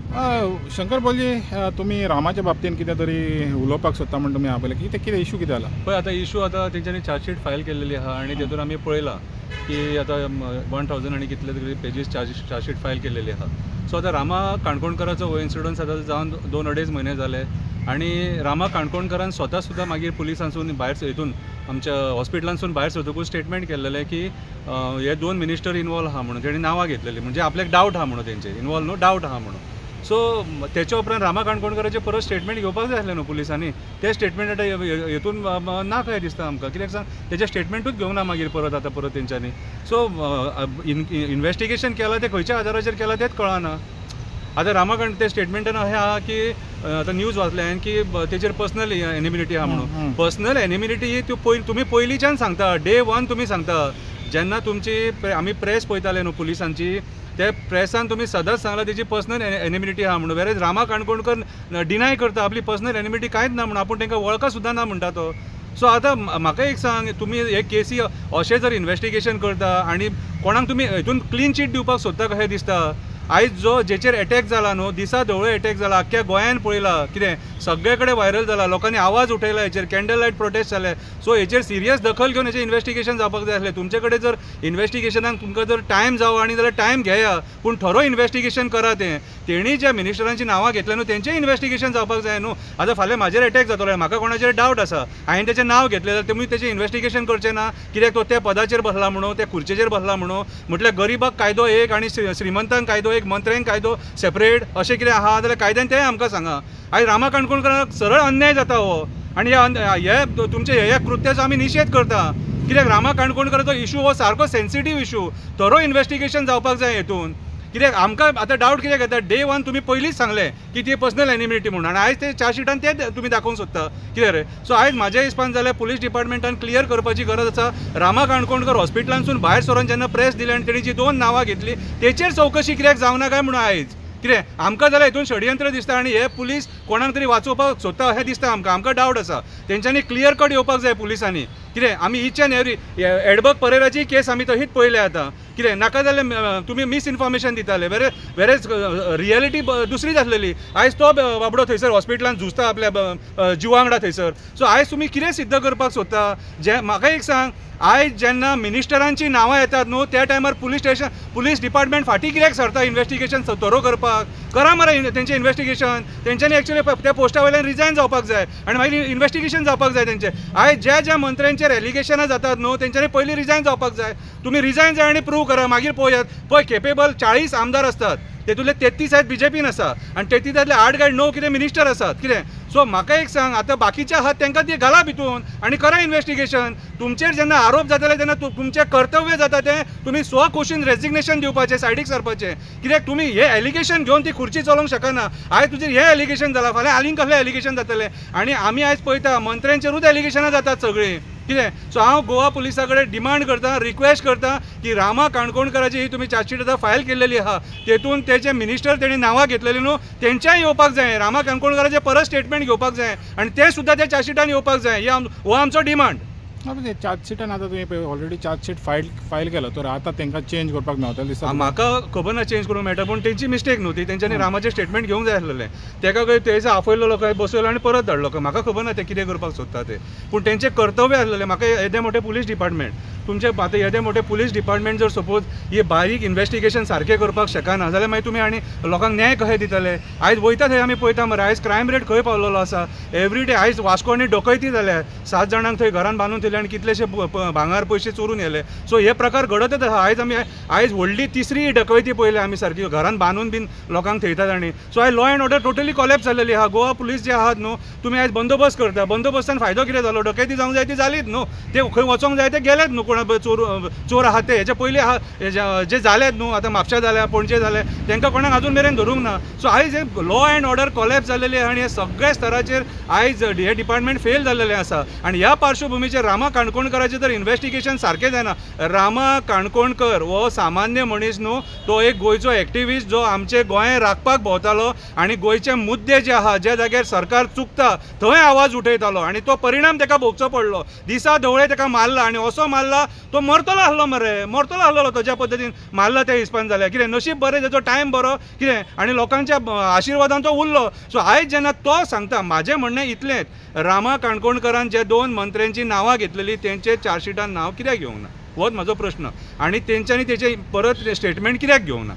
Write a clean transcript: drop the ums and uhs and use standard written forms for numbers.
शंकर बोलजी, तुम्ही रामाच्या बाबतीन कितें तरी उलोवपाक सोदता म्हण तुमी आपयलें की कितें इशू कितें जाला पळय आतां इशू आतां तेंच्यांनी चार्जशीट फायल केल्लेली आहा आनी तेतून आमी पळयलां की आतां 1000 आनी कितले तरी पेजीस चार्जशीट फायल केल्लेली आहा. सो आतां रामा काणकोणकराचो हो इन्सिडन्स आतां जावन 2-2.5 म्हयने जाले आनी रामा काणकोणकरान स्वता सुद्दां मागीर पुलिसांसून भायर हितून आमच्या हॉस्पिटलांसून भायर सरतकूच स्टेटमेंट केल्लेलें की हे 2 मिनिस्टर इनवॉल्व आहा म्हणून, तेणी नांवां घेतलेलीं, म्हणजे आपल्याक डावट आहा म्हणून, तेंचेर इनवॉल्व न्हू, डावट आहा म्हणून. सो तेच्या उपरांत रामा काणकोणकराचे परत स्टेटमेंट घेवपाक जाय आसलें न्हू पुलिसांनी. ते स्टेटमेंट आतां हेतून ना कशें दिसता आमकां, कित्याक सांग तेजें स्टेटमेंटूच घेवंक ना मागीर परत तेंच्यांनी. सो इन्वेस्टिगेशन केलां तें खंयच्या आदाराचेर केलां तेंच कळना. आतां रामा ते स्टेटमेंटान अशें आहा की आतां न्यूज वाचले हांवें की तेजेर पर्सनल एनिमिनिटी आहा म्हणून. पर्सनल एनिमिनिटी ही तुमी पयलींच्यान सांगता, डे 1 तुमी सांगता. जेन्ना तुमची आमी प्रेस पळयताले न्हू पुलिसांची, ते प्रेसान तुमी सदांच सांगला तेजी पर्सनल एनिमिनिटी आहा म्हणून. वेरेज रामा काणकोणकर डिनाय करता आपली पर्सनल एनिमिनिटी कांयच ना म्हणून, आपूण तांकां वळखा सुद्दां ना म्हणटा तो. सो आतां म्हाका एक सांग, तुमी हे केसी अशें जर इन्वेस्टिगेशन करता आनी कोणाक तुमी हितून क्लीन चीट दिवपाक सोदता कशें दिसता. आयज जेचेर अटॅक जाला न्हू, दिसा ढवळे अटॅक जाला, आख्ख्या गोंयान पळयला, कितें सगळे कडेन व्हायरल जाला, लोकांनी आवाज उठयला हेचेर, कॅन्डल लायट प्रोटेस्ट जाले. सो हेचेर सिरियस दखल घेवन हेचें इन्वेस्टिगेशन जावपाक जाय आसलें. तुमचे कडेन जर इन्वेस्टिगेशनाक तुमकां जर टायम जावो आनी जाल्यार टायम घेया, पूण थरो इन्वेस्टिगेशन करा. तेणी ज्या मिनिस्टरांची नांवां घेतल्या न्हू तेंचें इन्वेस्टिगेशन जावपाक जाय न्हू. आतां फाल्यां म्हाजेर अटॅक जातलो, म्हाका कोणाचेर डावट आसा, हांवें तेचें नांव घेतलें जाल्यार तुमी तेचें इन्वेस्टिगेशन करचें ना. कित्याक तो त्या पदाचेर बसला म्हणून, त्या खुर्चेचेर बसला म्हणून. म्हटल्यार गरीबाक कायदो एक आनी श्रीमंतांक कायदो एक, मंत्र्यांक कायदो सेपरेट, अशें कितें आहा जाल्यार कायद्यान तें आमकां सांगा. आयज रामा काणकोणकराक सरळ अन्याय जाता हो, आनी हे तुमचे हे कृत्याचो आमी निशेध करता. कित्याक रामा काणकोणकराचो इशू हो सारको सेन्सिटीव इशू, थरो इन्वेस्टिगेशन जावपाक जाय हेतून. कित्याक आमकां आतां डावट कित्याक येता, डे 1 तुमी पयलींच सांगलें की ती पर्सनल एनिमिनिटी म्हणून, आनी आयज ते चार्जशिटान तें तुमी दाखोवंक सोदता. कितें रे? सो आयज म्हाज्या हिसपान जाल्यार पुलीस डिपार्टमेंटान क्लियर करपाची गरज आसा. रामा काणकोणकर हॉस्पिटलांसून भायर सरोन जेन्ना प्रेस दिली आनी तेणी जी 2 नांवां घेतली तेचेर चवकशी कित्याक जावना काय म्हणून आयज कितें आमकां जाल्यार हितून षडयंत्र दिसता आनी हे पुलीस कोणाक तरी वाचोवपाक सोदता अशें दिसता आमकां डावट आसा. तेंच्यांनी क्लियर कट येवपाक जाय पुलिसांनी. कितें आमी ईच एंड एवरी एडबर्ग परेराची केस आमी तशीच पळयल्या आतां. कितें नाका जाल्यार तुमी मिसइन्फॉर्मेशन दिताले, वेरेज रियलिटी दुसरीच आसलेली. आयज तो बाबडो थंयसर हॉस्पिटलांत झुजता आपल्या जिवा वांगडा थंयसर. सो आयज तुमी कितें सिद्ध करपाक सोदता? म्हाका एक सांग, आयज जेन्ना मिनिस्टरांची नांवां येतात न्हू त्या टायमार पुलीस डिपार्टमेंट फाटीं कित्याक सरता इन्वेस्टिगेशन थरो करपाक? करा मरे तेंचें इन्वेस्टिगेशन. तेंच्यांनी एक्चुअली त्या पोस्टा वयल्यान रिजायन जावपाक जाय आनी मागीर इन्वेस्टिगेशन जावपाक जाय तेंचें. आयज ज्या मंत्र्यांचेर एलिगेशनां जातात न्हू तेंच्यांनी पयलीं रिजायन जावपाक जाय. तुमी रिजायन जाय आनी प्रूव करा, मागीर पळोवयात. पळय केपेबल 40 आमदार असतात, तेतूंतले 33 आयज बीजेपीन आसा आनी 33तले 8 काय 9 कितें मिनिस्टर आसात. कितें? सो म्हाका एक सांग, आतां बाकीचे आहात तांकां ती घाला भितून आनी करा इन्वेस्टिगेशन. तुमचेर जेन्ना आरोप जाताले तेन्ना तुमचें कर्तव्य जाता तें तुमी स्वखुशीन रेजिग्नेशन दिवपाचें, सायडीक सरपाचें. कित्याक तुमी हे एलिगेशन घेवन ती खुर्ची चलोवंक शकना. आयज तुजेर हें एलिगेशन जालां, फाल्यां आनीक कसलें एलिगेशन जातलें. आनी आमी आयज पळयता मंत्र्यांचेरूच एलिगेशनां जातात सगळीं. कितें? सो हांव गोवा पुलिसा कडेन डिमांड करता, रिक्वेस्ट करता की रामा काणकोणकराची ही तुमी चार्जशीट आतां फायल केल्लेली आहा तेतून तेचे मिनिस्टर तेणी नांवां घेतलेली न्हू तेंच्याय येवपाक जाय. रामा काणकोणकराचे परत स्टेटमेंट घेवपाक जाय आनी ते सुद्दां त्या चार्जशिटान येवपाक जाय. हो आमचो डिमांड. चार्जशिटान आतां तुवें ऑलरेडी चार्जशीट फायल केलो, तर आतां तांकां चेंज करपाक मेळटलें दिसता? म्हाका खबर ना चेंज करूंक मेळटा, पूण तेंची मिस्टेक न्हू ती. तेंच्यांनी रामाचें स्टेटमेंट घेवंक जाय आसलेलें. तेका खंय थंयसर आफयलो लोक बसयलो आनी परत धाडलो. म्हाका खबर ना ते कितें करपाक सोदता ते, पूण तेंचें कर्तव्य आसलेलें. म्हाका येदें मोठें पुलीस डिपार्टमेंट, तुमचे आतां येदें मोठें पुलीस डिपार्टमेंट जर सपोज हे बारीक इन्वेस्टिगेशन सारकें करपाक शकना जाल्यार मागीर तुमी आनी लोकांक न्याय कशें दितले? आयज वयता थंय आमी पळयता मरे, आयज क्रायम रेट खंय पावलेलो आसा. एवरीडे आयज वास्को आनी डकयती जाल्या, 7 जाणांक थंय घरान बांदून थेयले आनी कितलेशे भांगार पयशे चोरून येले. सो हे प्रकार घडतच आसा. आयज व्हडली 3री डकयती पळयल्या आमी, सारकी घरान बांदून बीन लोकांक थेयतात. आनी सो आयज law and order totally collapse जाल्लेली आहा. गोवा पुलीस जे आहात न्हू, तुमी आयज बंदोबस्त करता, बंदोबस्तान फायदो कितें जालो? डकयती जावंक जाय ती जालीच न्हू, ते खंय वचोंक जाय ते गेलेत न्हू. कोणा चोर आहात ते हेच्या पयलीं जे जालेत न्हू, आतां म्हापशा जाल्या, पणजे जाले, तांकां कोणाक अजून मेरेन धरूंक ना. सो आयज हे लॉ अँड ऑर्डर कॉलेप्स जाल्लेली आहा आनी हे सगळ्या स्तराचेर आयज हे डिपार्टमेंट फेल जाल्लेलें आसा. आनी ह्या पार्श्वभुमीचेर रामा काणकोणकराचें जर इन्व्हेस्टिगेशन सारकें जायना, रामा काणकोणकर हो सामान्य मनीस न्हू, तो एक गोंयचो एक्टिविस्ट जो आमचे गोंय राखपाक भोंवतालो आनी गोंयचे मुद्दे जे आहा ज्या जाग्यार सरकार चुकता थंय आवाज उठयतालो आनी तो परिणाम ताका भोगचो पडलो. दिसा ढवळे ताका मारला आनी असो मारला तो मरतलो आसलो मरे, मरतलो आसलो तो ज्या पद्दतीन मारला त्या हिसपान जाल्यार. कितें नशीब बरें, तेजो टायम बरो, कितें आनी लोकांच्या आशिर्वादान तो उरलो. सो आयज जेन्ना तो सांगता, म्हाजें म्हणणें इतलेंच, रामा काणकोणकरान जे 2 मंत्र्यांची नांवां घेतलेली तेंचे चार्जशिटान नांव कित्याक घेवंक ना, होच म्हजो प्रश्न. आनी तेंच्यांनी तेचे परत स्टेटमेंट कित्याक घेवंक ना.